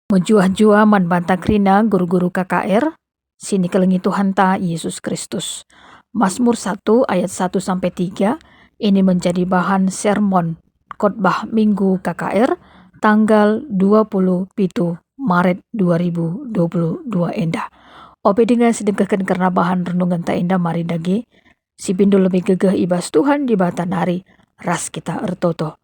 Menjua-jua man banta krina guru-guru KKR, sini kelengi Tuhan ta Yesus Kristus. Mazmur 1 ayat 1-3 ini menjadi bahan sermon khotbah Minggu KKR tanggal 27 Maret 2022 endah. Ope dengan sedengkakan karena bahan renungan ta endah mari dagi si pindu lebih gegah ibas Tuhan di bata nari ras kita ertoto.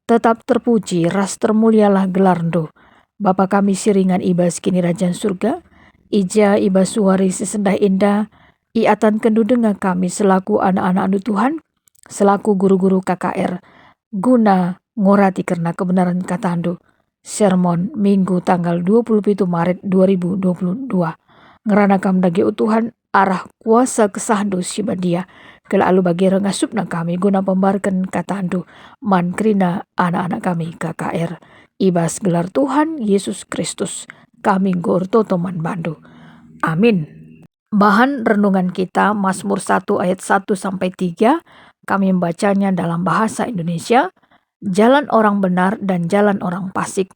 Tetap terpuji ras termulialah gelar ndo. Bapa kami siringan ibas kini Rajan Surga, ija ibas suari sesendah indah, iatan kendu dengar kami selaku anak-anak anu Tuhan, selaku guru-guru KKR, guna ngorati karena kebenaran kata andu. Sermon Minggu tanggal 27 Maret 2022. Ngerana kam dagi Tuhan arah kuasa kesahandu sibadia. Kala alu bagi rengasupna kami guna pembarkan kata andu. Man krina anak-anak kami KKR. Ibas gelar Tuhan Yesus Kristus, kami gorto toman bandu. Amin. Bahan renungan kita Mazmur 1 ayat 1-3, kami membacanya dalam bahasa Indonesia. Jalan orang benar dan jalan orang fasik.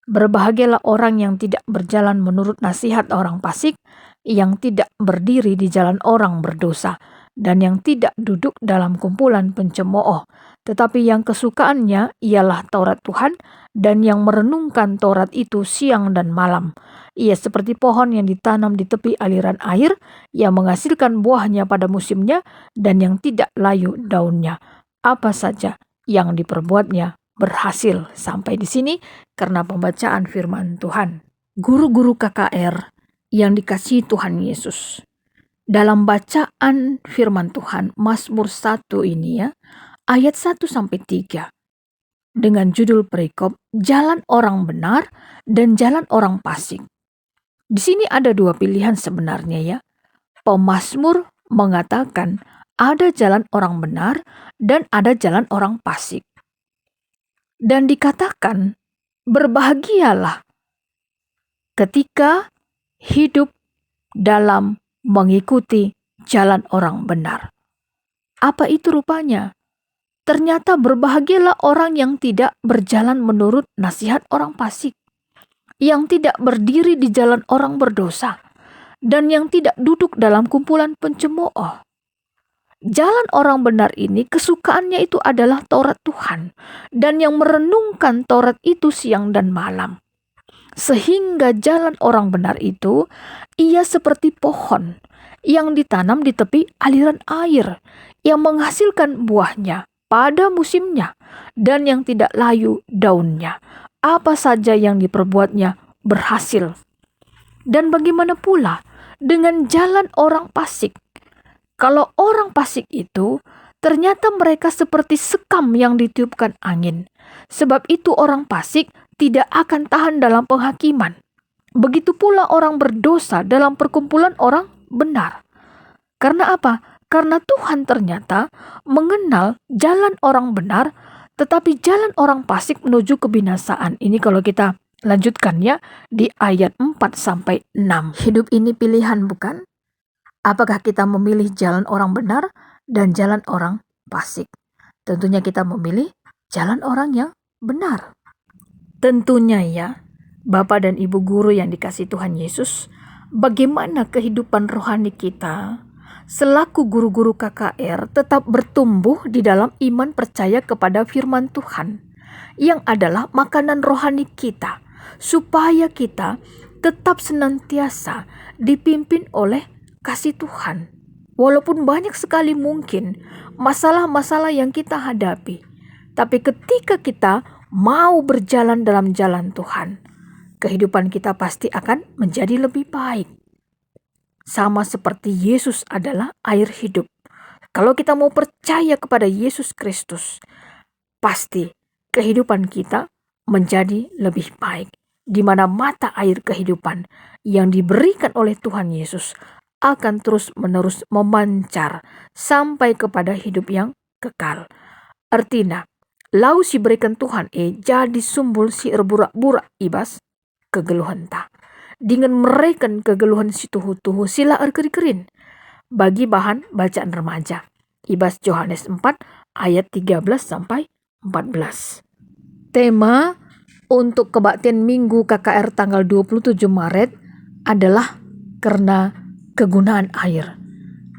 Berbahagialah orang yang tidak berjalan menurut nasihat orang fasik, yang tidak berdiri di jalan orang berdosa, dan yang tidak duduk dalam kumpulan pencemooh, tetapi yang kesukaannya ialah Taurat Tuhan, dan yang merenungkan Taurat itu siang dan malam. Ia seperti pohon yang ditanam di tepi aliran air, yang menghasilkan buahnya pada musimnya, dan yang tidak layu daunnya. Apa saja yang diperbuatnya berhasil. Sampai di sini karena pembacaan firman Tuhan. Guru-guru KKR yang dikasihi Tuhan Yesus. Dalam bacaan firman Tuhan Mazmur 1 ini ya, ayat 1-3 dengan judul perikop jalan orang benar dan jalan orang fasik. Di sini ada dua pilihan sebenarnya ya. Pemazmur mengatakan ada jalan orang benar dan ada jalan orang fasik. Dan dikatakan berbahagialah ketika hidup dalam mengikuti jalan orang benar. Apa itu rupanya? Ternyata berbahagialah orang yang tidak berjalan menurut nasihat orang fasik, yang tidak berdiri di jalan orang berdosa, dan yang tidak duduk dalam kumpulan pencemooh. Jalan orang benar ini kesukaannya itu adalah Taurat Tuhan, dan yang merenungkan Taurat itu siang dan malam. Sehingga jalan orang benar itu ia seperti pohon yang ditanam di tepi aliran air, yang menghasilkan buahnya pada musimnya, dan yang tidak layu daunnya. Apa saja yang diperbuatnya berhasil. Dan bagaimana pula dengan jalan orang fasik? Kalau orang fasik itu ternyata mereka seperti sekam yang ditiupkan angin. Sebab itu orang fasik tidak akan tahan dalam penghakiman. Begitu pula orang berdosa dalam perkumpulan orang benar. Karena apa? Karena Tuhan ternyata mengenal jalan orang benar, tetapi jalan orang fasik menuju kebinasaan. Ini kalau kita lanjutkan ya di ayat 4-6. Hidup ini pilihan bukan? Apakah kita memilih jalan orang benar dan jalan orang fasik? Tentunya kita memilih jalan orang yang benar. Tentunya ya, Bapak dan Ibu guru yang dikasihi Tuhan Yesus, bagaimana kehidupan rohani kita selaku guru-guru KKR tetap bertumbuh di dalam iman percaya kepada firman Tuhan, yang adalah makanan rohani kita, supaya kita tetap senantiasa dipimpin oleh kasih Tuhan. Walaupun banyak sekali mungkin masalah-masalah yang kita hadapi, tapi ketika kita mau berjalan dalam jalan Tuhan, kehidupan kita pasti akan menjadi lebih baik. Sama seperti Yesus adalah air hidup. Kalau kita mau percaya kepada Yesus Kristus, pasti kehidupan kita menjadi lebih baik. Di mana mata air kehidupan yang diberikan oleh Tuhan Yesus akan terus-menerus memancar sampai kepada hidup yang kekal. Artinya, lau si berikan Tuhan jadi sumbul si erburak-burak ibas kegeluhan ta. Dengan mereken kegeluhan si tuhu-tuhu sila erkeri-kerin. Bagi bahan bacaan remaja. Ibas Yohanes 4 ayat 13-14. Tema untuk kebaktian Minggu KKR tanggal 27 Maret adalah karena kegunaan air.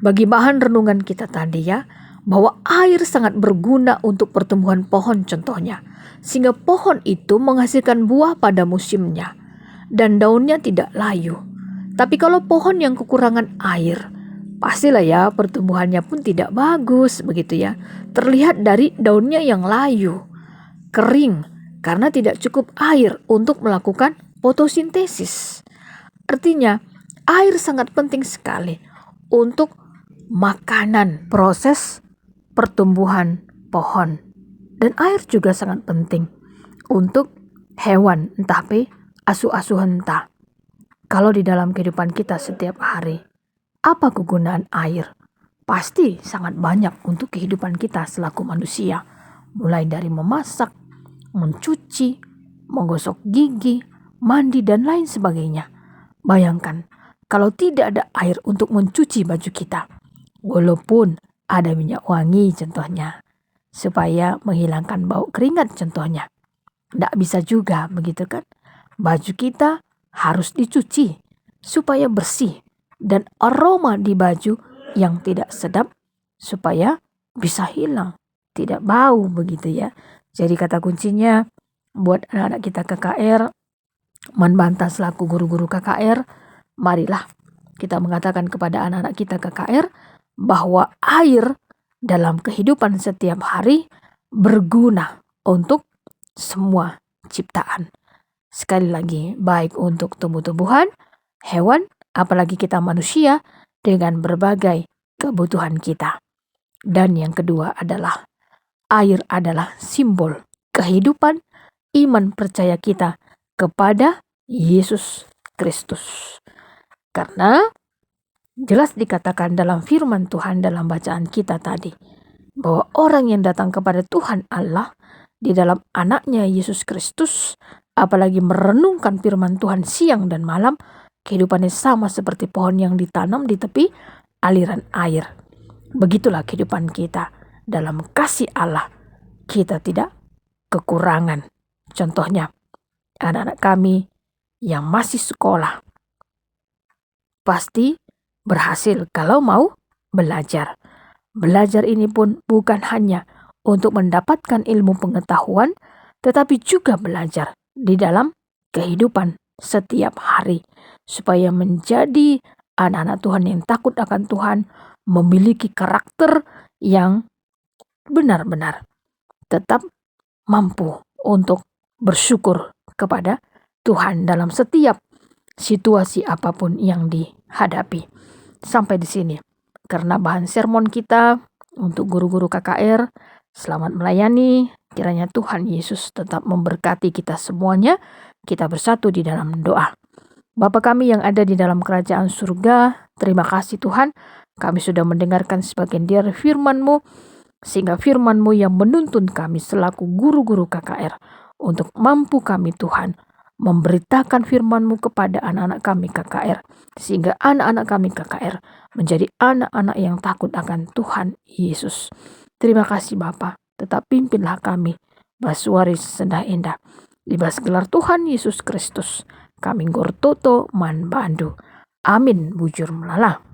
Bagi bahan renungan kita tadi ya, bahwa air sangat berguna untuk pertumbuhan pohon contohnya. Sehingga pohon itu menghasilkan buah pada musimnya dan daunnya tidak layu. Tapi kalau pohon yang kekurangan air, pastilah ya pertumbuhannya pun tidak bagus begitu ya. Terlihat dari daunnya yang layu, kering karena tidak cukup air untuk melakukan fotosintesis. Artinya air sangat penting sekali untuk makanan, proses pertumbuhan pohon. Dan air juga sangat penting untuk hewan, entah asu-asu entah. Kalau di dalam kehidupan kita setiap hari, apa kegunaan air? Pasti sangat banyak untuk kehidupan kita selaku manusia. Mulai dari memasak, mencuci, menggosok gigi, mandi, dan lain sebagainya. Bayangkan, kalau tidak ada air untuk mencuci baju kita, walaupun ada minyak wangi contohnya, supaya menghilangkan bau keringat contohnya. Tidak bisa juga begitu kan? Baju kita harus dicuci supaya bersih dan aroma di baju yang tidak sedap supaya bisa hilang, tidak bau begitu ya. Jadi kata kuncinya buat anak-anak kita KKR, membantah selaku guru-guru KKR, marilah kita mengatakan kepada anak-anak kita KKR bahwa air dalam kehidupan setiap hari berguna untuk semua ciptaan. Sekali lagi, baik untuk tumbuh-tumbuhan, hewan, apalagi kita manusia dengan berbagai kebutuhan kita. Dan yang kedua adalah air adalah simbol kehidupan iman percaya kita kepada Yesus Kristus. Karena jelas dikatakan dalam firman Tuhan dalam bacaan kita tadi, bahwa orang yang datang kepada Tuhan Allah di dalam anaknya Yesus Kristus, apalagi merenungkan firman Tuhan siang dan malam, kehidupannya sama seperti pohon yang ditanam di tepi aliran air. Begitulah kehidupan kita dalam kasih Allah. Kita tidak kekurangan. Contohnya, anak-anak kami yang masih sekolah pasti berhasil kalau mau belajar. Belajar ini pun bukan hanya untuk mendapatkan ilmu pengetahuan, tetapi juga belajar di dalam kehidupan setiap hari. Supaya menjadi anak-anak Tuhan yang takut akan Tuhan, memiliki karakter yang benar-benar tetap mampu untuk bersyukur kepada Tuhan dalam setiap situasi apapun yang dihadapi. Sampai di sini. Karena bahan sermon kita untuk guru-guru KKR, selamat melayani. Kiranya Tuhan Yesus tetap memberkati kita semuanya. Kita bersatu di dalam doa. Bapa kami yang ada di dalam kerajaan surga, terima kasih Tuhan. Kami sudah mendengarkan sebagian dari firman-Mu, sehingga firman-Mu yang menuntun kami selaku guru-guru KKR untuk mampu kami Tuhan memberitakan firman-Mu kepada anak-anak kami KKR, sehingga anak-anak kami KKR menjadi anak-anak yang takut akan Tuhan Yesus. Terima kasih Bapa, tetap pimpinlah kami basuari sesendah indah. Di bawah gelar Tuhan Yesus Kristus, kami gortoto man bandu. Amin bujur melala.